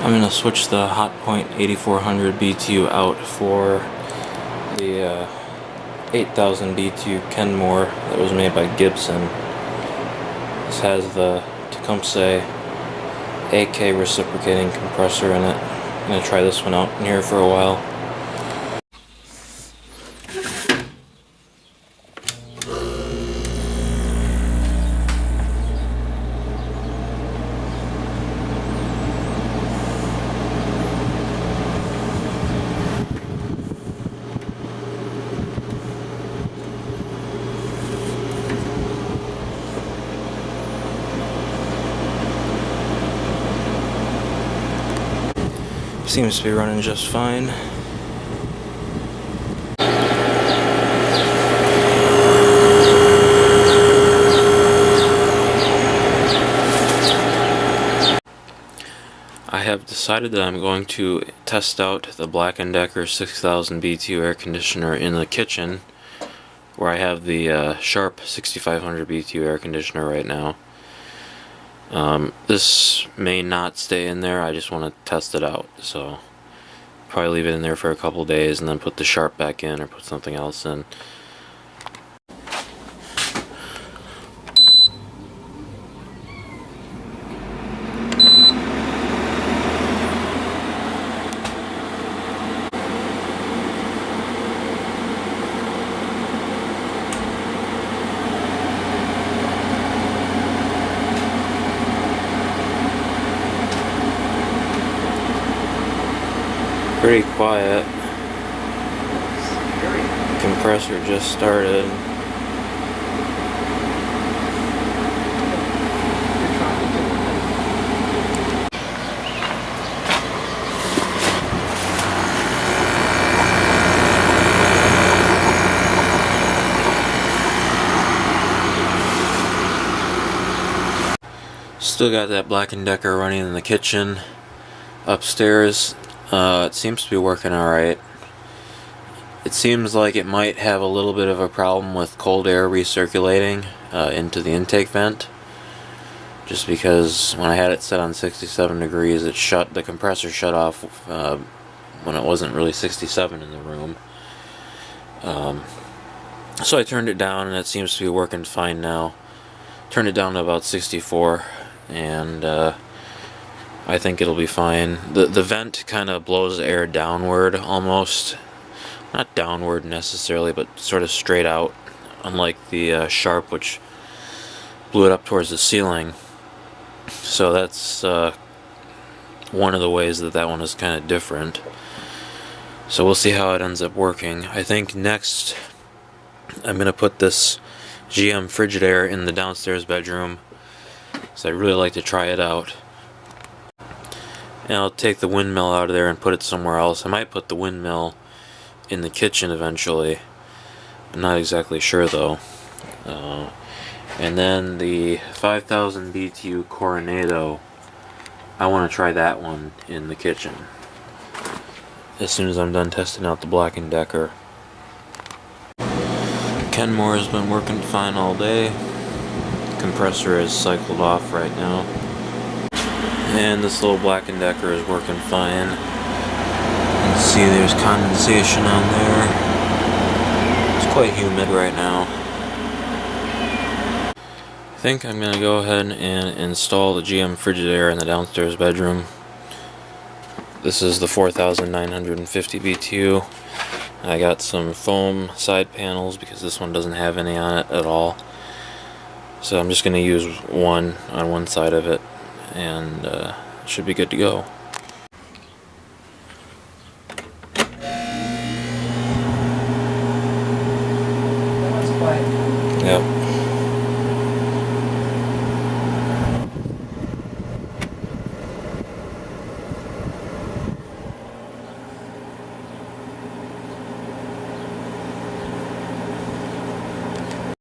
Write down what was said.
I'm going to switch the Hotpoint 8400 BTU out for the 8000 BTU Kenmore that was made by Gibson. This has the Tecumseh AK reciprocating compressor in it. I'm going to try this one out in here for a while. Seems to be running just fine. I have decided that I'm going to test out the Black & Decker 6000 BTU air conditioner in the kitchen, where I have the Sharp 6500 BTU air conditioner right now. This may not stay in there. I just want to test it out, so probably leave it in there for a couple days and then put the Sharp back in or put something else in. Pretty quiet. Compressor just started. Still got that Black & Decker running in the kitchen. Upstairs, it seems to be working alright. It seems like it might have a little bit of a problem with cold air recirculating into the intake vent. Just because when I had it set on 67 degrees, the compressor shut off when it wasn't really 67 in the room. So I turned it down and it seems to be working fine now. Turned it down to about 64 and I think it'll be fine. The vent kind of blows air downward almost. Not downward necessarily, but sort of straight out. Unlike the Sharp, which blew it up towards the ceiling. So that's one of the ways that one is kind of different. So we'll see how it ends up working. I think next I'm going to put this GM Frigidaire in the downstairs bedroom. So I'd really like to try it out. And I'll take the windmill out of there and put it somewhere else. I might put the windmill in the kitchen eventually. I'm not exactly sure though. And then the 5000 BTU Coronado, I want to try that one in the kitchen as soon as I'm done testing out the Black & Decker. Kenmore has been working fine all day. Compressor is cycled off right now. And this little Black & Decker is working fine. You can see there's condensation on there. It's quite humid right now. I think I'm going to go ahead and install the GM Frigidaire in the downstairs bedroom. This is the 4950 BTU. I got some foam side panels because this one doesn't have any on it at all. So I'm just going to use one on one side of it, and it should be good to go.